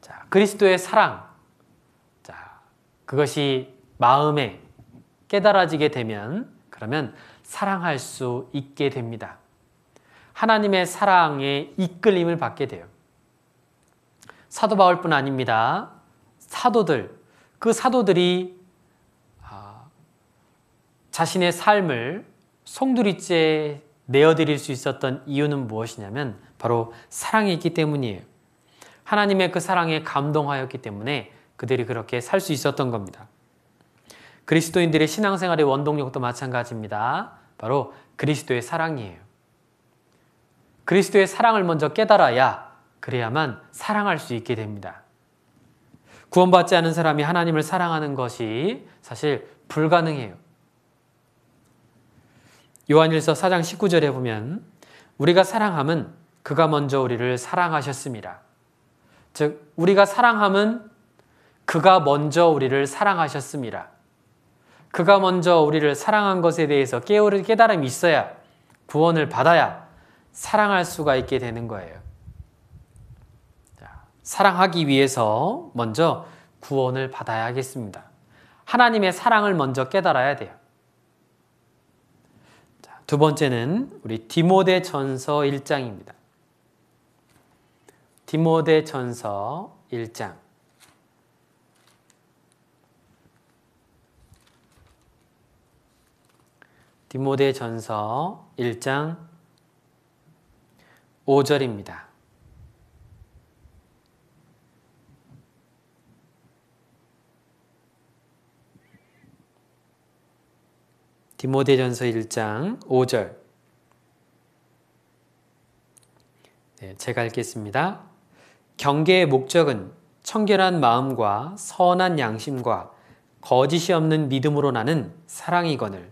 자, 그리스도의 사랑, 자, 그것이 마음에 깨달아지게 되면 그러면 사랑할 수 있게 됩니다. 하나님의 사랑에 이끌림을 받게 돼요. 사도 바울뿐 아닙니다. 사도들, 그 사도들이 자신의 삶을 송두리째 내어드릴 수 있었던 이유는 무엇이냐면 바로 사랑이 있기 때문이에요. 하나님의 그 사랑에 감동하였기 때문에 그들이 그렇게 살 수 있었던 겁니다. 그리스도인들의 신앙생활의 원동력도 마찬가지입니다. 바로 그리스도의 사랑이에요. 그리스도의 사랑을 먼저 깨달아야 그래야만 사랑할 수 있게 됩니다. 구원받지 않은 사람이 하나님을 사랑하는 것이 사실 불가능해요. 요한일서 4장 19절에 보면 우리가 사랑함은 그가 먼저 우리를 사랑하셨습니다. 즉 우리가 사랑함은 그가 먼저 우리를 사랑하셨습니다. 그가 먼저 우리를 사랑한 것에 대해서 깨달음이 있어야 구원을 받아야 사랑할 수가 있게 되는 거예요. 사랑하기 위해서 먼저 구원을 받아야 하겠습니다. 하나님의 사랑을 먼저 깨달아야 돼요. 두 번째는 우리 디모데전서 1장입니다. 디모데전서 1장. 디모데전서 1장 5절입니다. 디모데전서 1장 5절. 네, 제가 읽겠습니다. 경계의 목적은 청결한 마음과 선한 양심과 거짓이 없는 믿음으로 나는 사랑이거늘.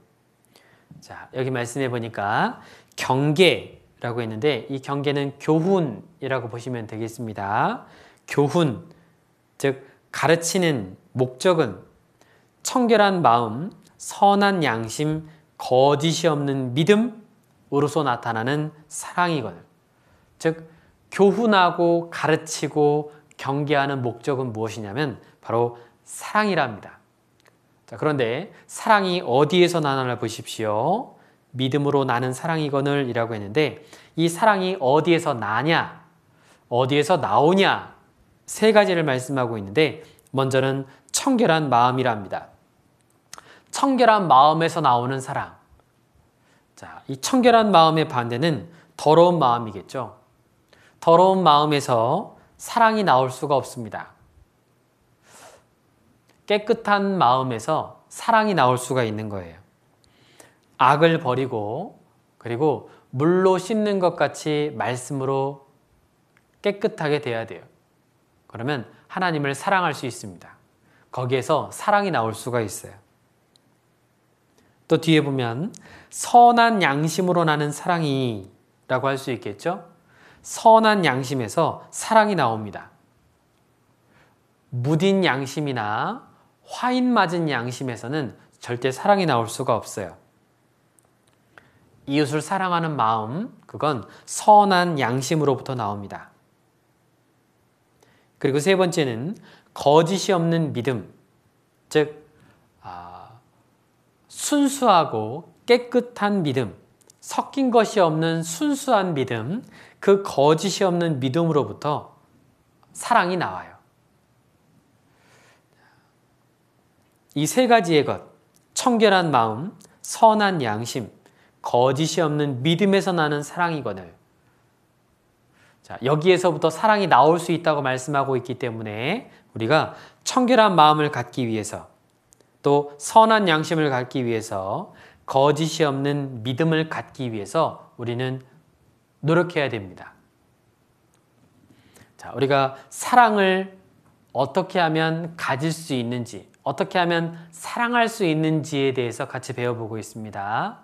자, 여기 말씀해 보니까 경계라고 했는데 이 경계는 교훈이라고 보시면 되겠습니다. 교훈, 즉 가르치는 목적은 청결한 마음, 선한 양심, 거짓이 없는 믿음으로서 나타나는 사랑이거든. 즉 교훈하고 가르치고 경계하는 목적은 무엇이냐면 바로 사랑이랍니다. 자, 그런데 사랑이 어디에서 나나 보십시오. 믿음으로 나는 사랑이거늘 이라고 했는데 이 사랑이 어디에서 나냐, 어디에서 나오냐 세 가지를 말씀하고 있는데 먼저는 청결한 마음이랍니다. 청결한 마음에서 나오는 사랑. 자, 이 청결한 마음의 반대는 더러운 마음이겠죠. 더러운 마음에서 사랑이 나올 수가 없습니다. 깨끗한 마음에서 사랑이 나올 수가 있는 거예요. 악을 버리고 그리고 물로 씻는 것 같이 말씀으로 깨끗하게 돼야 돼요. 그러면 하나님을 사랑할 수 있습니다. 거기에서 사랑이 나올 수가 있어요. 또 뒤에 보면 선한 양심으로 나는 사랑이 라고 할 수 있겠죠. 선한 양심에서 사랑이 나옵니다. 무딘 양심이나 화인 맞은 양심에서는 절대 사랑이 나올 수가 없어요. 이웃을 사랑하는 마음, 그건 선한 양심으로부터 나옵니다. 그리고 세 번째는 거짓이 없는 믿음, 즉 순수하고 깨끗한 믿음, 섞인 것이 없는 순수한 믿음, 그 거짓이 없는 믿음으로부터 사랑이 나와요. 이 세 가지의 것, 청결한 마음, 선한 양심, 거짓이 없는 믿음에서 나는 사랑이거늘. 자, 여기에서부터 사랑이 나올 수 있다고 말씀하고 있기 때문에 우리가 청결한 마음을 갖기 위해서 또 선한 양심을 갖기 위해서 거짓이 없는 믿음을 갖기 위해서 우리는 노력해야 됩니다. 자, 우리가 사랑을 어떻게 하면 가질 수 있는지, 어떻게 하면 사랑할 수 있는지에 대해서 같이 배워보고 있습니다.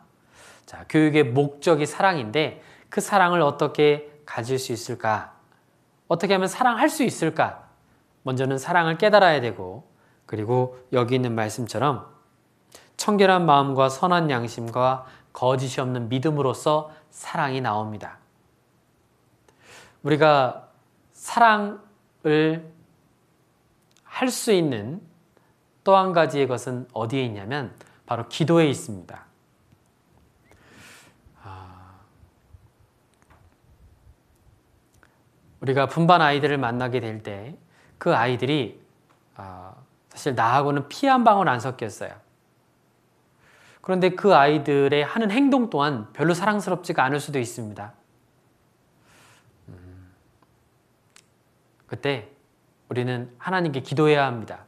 자, 교육의 목적이 사랑인데 그 사랑을 어떻게 가질 수 있을까? 어떻게 하면 사랑할 수 있을까? 먼저는 사랑을 깨달아야 되고 그리고 여기 있는 말씀처럼 청결한 마음과 선한 양심과 거짓이 없는 믿음으로써 사랑이 나옵니다. 우리가 사랑을 할 수 있는 또 한 가지의 것은 어디에 있냐면 바로 기도에 있습니다. 우리가 분반 아이들을 만나게 될 때 그 아이들이 사실 나하고는 피 한 방울 안 섞였어요. 그런데 그 아이들의 하는 행동 또한 별로 사랑스럽지가 않을 수도 있습니다. 그때 우리는 하나님께 기도해야 합니다.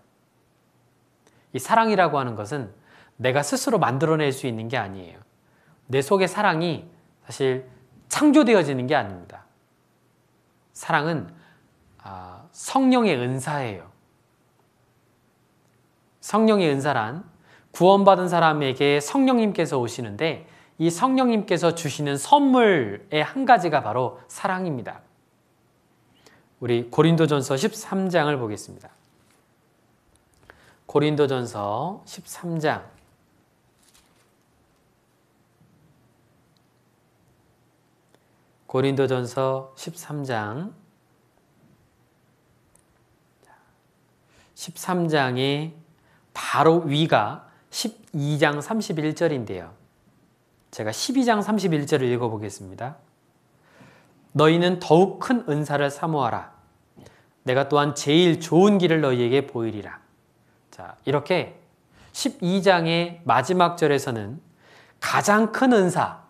이 사랑이라고 하는 것은 내가 스스로 만들어낼 수 있는 게 아니에요. 내 속의 사랑이 사실 창조되어지는 게 아닙니다. 사랑은 성령의 은사예요. 성령의 은사란 구원받은 사람에게 성령님께서 오시는데 이 성령님께서 주시는 선물의 한 가지가 바로 사랑입니다. 우리 고린도전서 13장을 보겠습니다. 고린도전서 13장 고린도전서 13장 13장의 바로 위가 12장 31절인데요. 제가 12장 31절을 읽어보겠습니다. 너희는 더욱 큰 은사를 사모하라. 내가 또한 제일 좋은 길을 너희에게 보이리라. 자, 이렇게 12장의 마지막 절에서는 가장 큰 은사,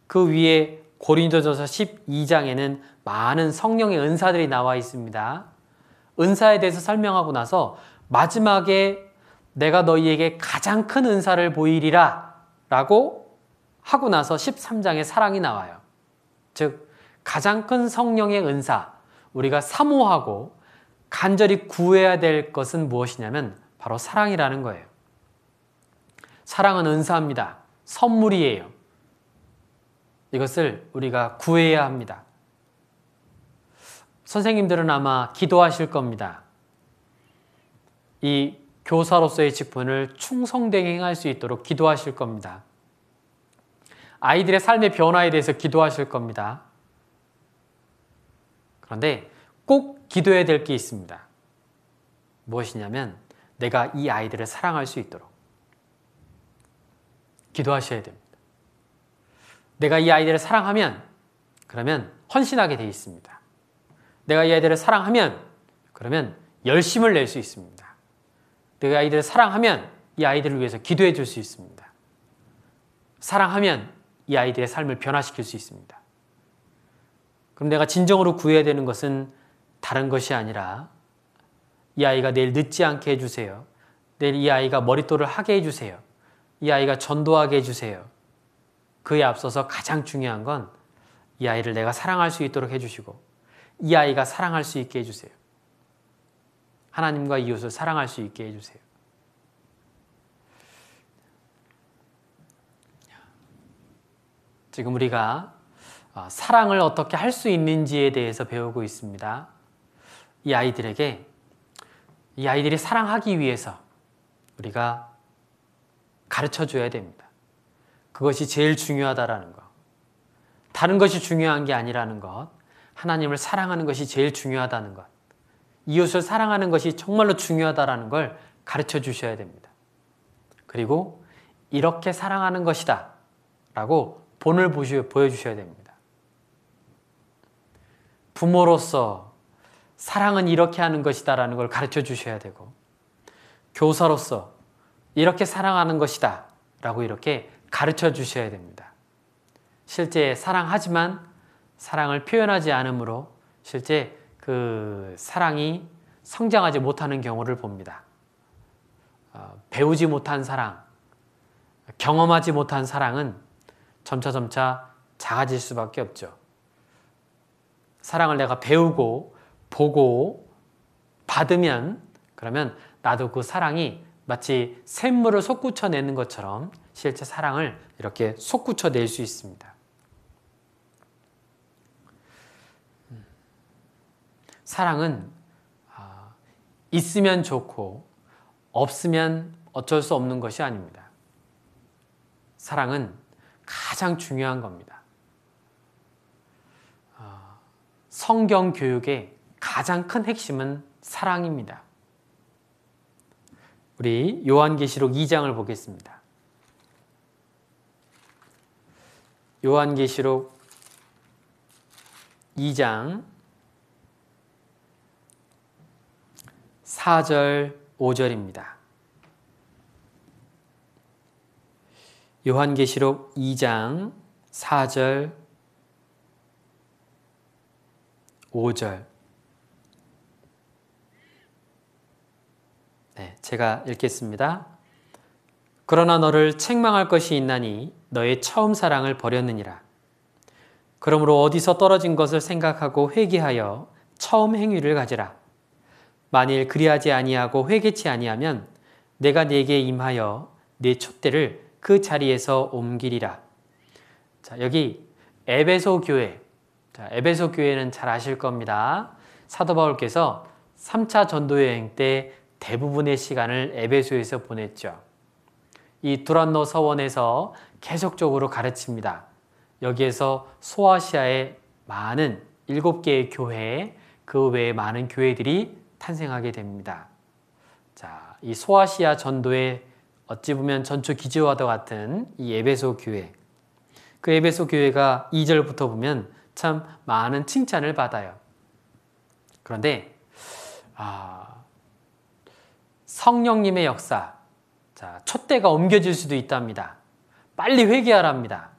그 위에 고린도전서 12장에는 많은 성령의 은사들이 나와 있습니다. 은사에 대해서 설명하고 나서 마지막에 내가 너희에게 가장 큰 은사를 보이리라 라고 하고 나서 13장에 사랑이 나와요. 즉 가장 큰 성령의 은사, 우리가 사모하고 간절히 구해야 될 것은 무엇이냐면 바로 사랑이라는 거예요. 사랑은 은사입니다. 선물이에요. 이것을 우리가 구해야 합니다. 선생님들은 아마 기도하실 겁니다. 이 교사로서의 직분을 충성되게 행할 수 있도록 기도하실 겁니다. 아이들의 삶의 변화에 대해서 기도하실 겁니다. 그런데 꼭 기도해야 될 게 있습니다. 무엇이냐면 내가 이 아이들을 사랑할 수 있도록 기도하셔야 됩니다. 내가 이 아이들을 사랑하면 그러면 헌신하게 되어 있습니다. 내가 이 아이들을 사랑하면 그러면 열심을 낼 수 있습니다. 내가 아이들을 사랑하면 이 아이들을 위해서 기도해 줄 수 있습니다. 사랑하면 이 아이들의 삶을 변화시킬 수 있습니다. 그럼 내가 진정으로 구해야 되는 것은 다른 것이 아니라 이 아이가 내일 늦지 않게 해주세요. 내일 이 아이가 머릿돌을 하게 해주세요. 이 아이가 전도하게 해주세요. 그에 앞서서 가장 중요한 건 이 아이를 내가 사랑할 수 있도록 해주시고 이 아이가 사랑할 수 있게 해주세요. 하나님과 이웃을 사랑할 수 있게 해주세요. 지금 우리가 사랑을 어떻게 할 수 있는지에 대해서 배우고 있습니다. 이 아이들에게 이 아이들이 사랑하기 위해서 우리가 가르쳐 줘야 됩니다. 그것이 제일 중요하다라는 것. 다른 것이 중요한 게 아니라는 것. 하나님을 사랑하는 것이 제일 중요하다는 것. 이웃을 사랑하는 것이 정말로 중요하다라는 걸 가르쳐 주셔야 됩니다. 그리고 이렇게 사랑하는 것이다 라고 본을 보여주셔야 됩니다. 부모로서 사랑은 이렇게 하는 것이다 라는 걸 가르쳐 주셔야 되고 교사로서 이렇게 사랑하는 것이다 라고 이렇게 가르쳐 주셔야 됩니다. 실제 사랑하지만 사랑을 표현하지 않으므로 실제 그 사랑이 성장하지 못하는 경우를 봅니다. 배우지 못한 사랑, 경험하지 못한 사랑은 점차 작아질 수밖에 없죠. 사랑을 내가 배우고 보고 받으면 그러면 나도 그 사랑이 마치 샘물을 솟구쳐 내는 것처럼 실제 사랑을 이렇게 솟구쳐 낼 수 있습니다. 사랑은 있으면 좋고 없으면 어쩔 수 없는 것이 아닙니다. 사랑은 가장 중요한 겁니다. 성경 교육의 가장 큰 핵심은 사랑입니다. 우리 요한계시록 2장을 보겠습니다. 요한계시록 2장 4절 5절입니다. 요한계시록 2장 4절 5절. 네, 제가 읽겠습니다. 그러나 너를 책망할 것이 있나니 너의 처음 사랑을 버렸느니라. 그러므로 어디서 떨어진 것을 생각하고 회개하여 처음 행위를 가지라. 만일 그리하지 아니하고 회개치 아니하면 내가 네게 임하여 네 촛대를 그 자리에서 옮기리라. 자, 여기 에베소 교회. 자, 에베소 교회는 잘 아실 겁니다. 사도 바울께서 3차 전도 여행 때 대부분의 시간을 에베소에서 보냈죠. 이 두란노 서원에서 계속적으로 가르칩니다. 여기에서 소아시아의 많은 7개의 교회, 그 외에 많은 교회들이 탄생하게 됩니다. 자, 이 소아시아 전도의 어찌 보면 전초 기지와도 같은 이 에베소 교회. 그 에베소 교회가 2절부터 보면 참 많은 칭찬을 받아요. 그런데 성령님의 역사, 자, 촛대가 옮겨질 수도 있답니다. 빨리 회개하랍니다.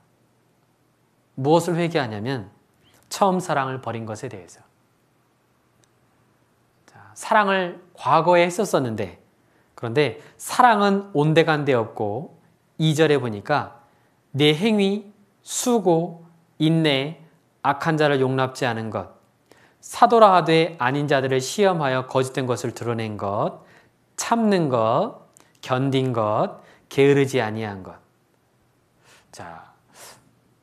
무엇을 회개하냐면 처음 사랑을 버린 것에 대해서. 사랑을 과거에 했었었는데 그런데 사랑은 온데간데 없고 2절에 보니까 내 행위, 수고, 인내, 악한 자를 용납지 않은 것, 사도라 하되 아닌 자들을 시험하여 거짓된 것을 드러낸 것, 참는 것, 견딘 것, 게으르지 아니한 것. 자,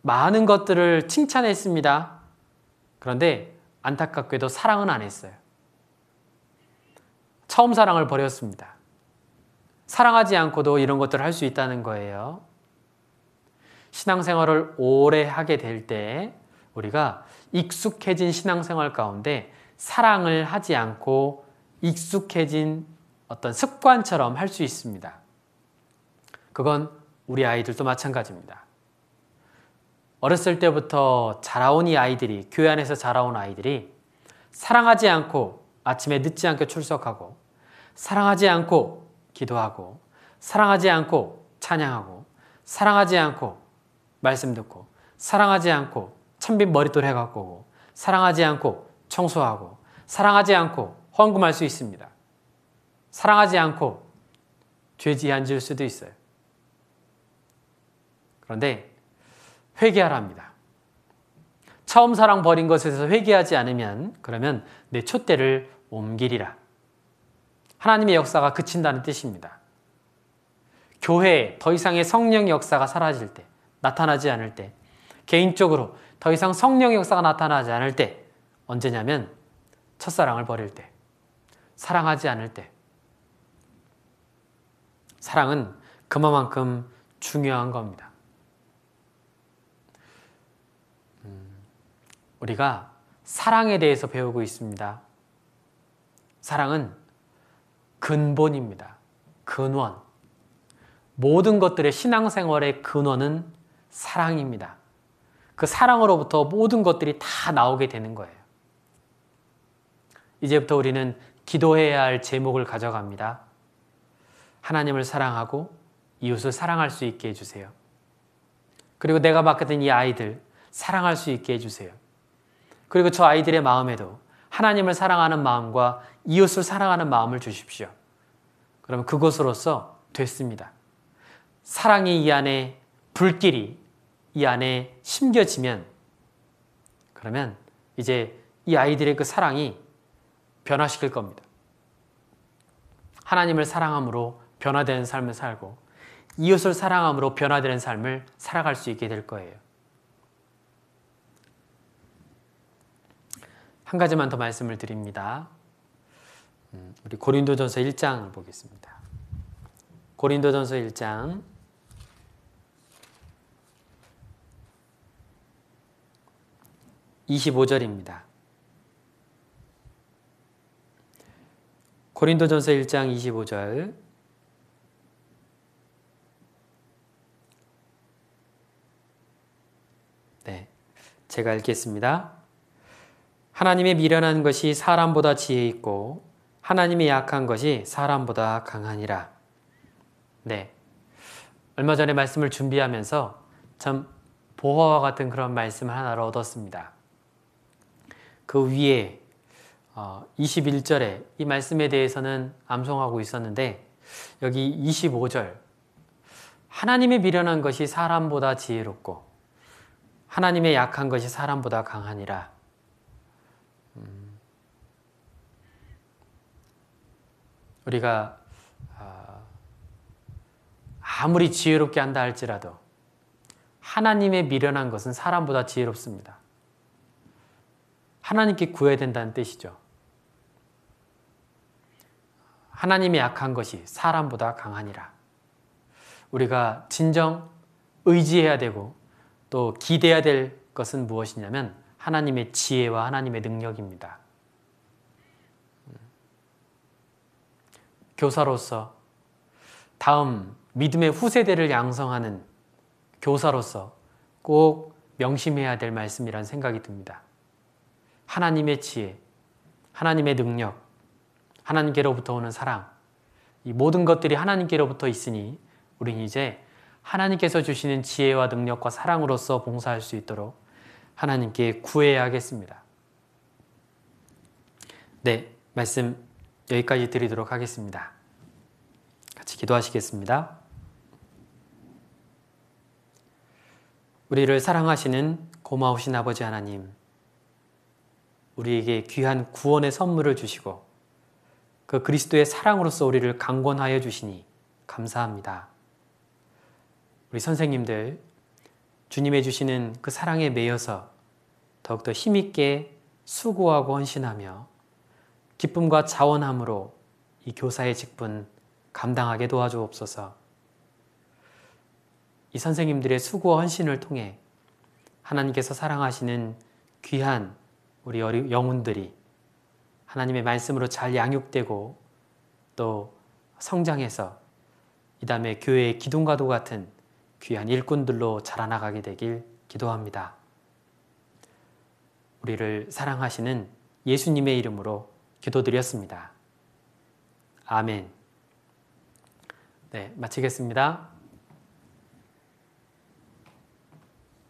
많은 것들을 칭찬했습니다. 그런데 안타깝게도 사랑은 안 했어요. 처음 사랑을 버렸습니다. 사랑하지 않고도 이런 것들을 할 수 있다는 거예요. 신앙생활을 오래 하게 될 때 우리가 익숙해진 신앙생활 가운데 사랑을 하지 않고 익숙해진 어떤 습관처럼 할 수 있습니다. 그건 우리 아이들도 마찬가지입니다. 어렸을 때부터 자라온 이 아이들이, 교회 안에서 자라온 아이들이 사랑하지 않고 아침에 늦지 않게 출석하고, 사랑하지 않고 기도하고, 사랑하지 않고 찬양하고, 사랑하지 않고 말씀 듣고, 사랑하지 않고 찬빛 머릿돌 해갖고 오고, 사랑하지 않고 청소하고, 사랑하지 않고 헌금할 수 있습니다. 사랑하지 않고 죄지 안 지을 수도 있어요. 그런데 회개하라 합니다. 처음 사랑 버린 것에 대해서 회개하지 않으면 그러면 내 촛대를 옮기리라. 하나님의 역사가 그친다는 뜻입니다. 교회에 더 이상의 성령의 역사가 사라질 때, 나타나지 않을 때, 개인적으로 더 이상 성령의 역사가 나타나지 않을 때, 언제냐면 첫사랑을 버릴 때, 사랑하지 않을 때. 사랑은 그만큼 중요한 겁니다. 우리가 사랑에 대해서 배우고 있습니다. 사랑은 근본입니다. 근원. 모든 것들의 신앙생활의 근원은 사랑입니다. 그 사랑으로부터 모든 것들이 다 나오게 되는 거예요. 이제부터 우리는 기도해야 할 제목을 가져갑니다. 하나님을 사랑하고 이웃을 사랑할 수 있게 해주세요. 그리고 내가 맡겼던 이 아이들 사랑할 수 있게 해주세요. 그리고 저 아이들의 마음에도 하나님을 사랑하는 마음과 이웃을 사랑하는 마음을 주십시오. 그러면 그것으로서 됐습니다. 사랑이 이 안에, 불길이 이 안에 심겨지면, 그러면 이제 이 아이들의 그 사랑이 변화시킬 겁니다. 하나님을 사랑함으로 변화되는 삶을 살고 이웃을 사랑함으로 변화되는 삶을 살아갈 수 있게 될 거예요. 한 가지만 더 말씀을 드립니다. 우리 고린도전서 1장을 보겠습니다. 고린도전서 1장 25절입니다. 고린도전서 1장 25절. 네, 제가 읽겠습니다. 하나님의 미련한 것이 사람보다 지혜 있고 하나님의 약한 것이 사람보다 강하니라. 네, 얼마 전에 말씀을 준비하면서 참 보화와 같은 그런 말씀을 하나를 얻었습니다. 그 위에 21절에 이 말씀에 대해서는 암송하고 있었는데, 여기 25절, 하나님의 미련한 것이 사람보다 지혜롭고 하나님의 약한 것이 사람보다 강하니라. 우리가 아무리 지혜롭게 한다 할지라도 하나님의 미련한 것은 사람보다 지혜롭습니다. 하나님께 구해야 된다는 뜻이죠. 하나님의 약한 것이 사람보다 강하니라. 우리가 진정 의지해야 되고 또 기대해야 될 것은 무엇이냐면 하나님의 지혜와 하나님의 능력입니다. 교사로서, 다음 믿음의 후세대를 양성하는 교사로서 꼭 명심해야 될 말씀이라는 생각이 듭니다. 하나님의 지혜, 하나님의 능력, 하나님께로부터 오는 사랑, 이 모든 것들이 하나님께로부터 있으니 우리는 이제 하나님께서 주시는 지혜와 능력과 사랑으로서 봉사할 수 있도록 하나님께 구해야 하겠습니다. 네, 말씀 여기까지 드리도록 하겠습니다. 같이 기도하시겠습니다. 우리를 사랑하시는 고마우신 아버지 하나님, 우리에게 귀한 구원의 선물을 주시고 그 그리스도의 사랑으로서 우리를 강권하여 주시니 감사합니다. 우리 선생님들, 주님의 주시는 그 사랑에 매여서 더욱더 힘있게 수고하고 헌신하며 기쁨과 자원함으로 이 교사의 직분 감당하게 도와주옵소서. 이 선생님들의 수고와 헌신을 통해 하나님께서 사랑하시는 귀한 우리 영혼들이 하나님의 말씀으로 잘 양육되고 또 성장해서 이 다음에 교회의 기둥과도 같은 귀한 일꾼들로 자라나가게 되길 기도합니다. 우리를 사랑하시는 예수님의 이름으로 기도드렸습니다. 아멘. 네, 마치겠습니다.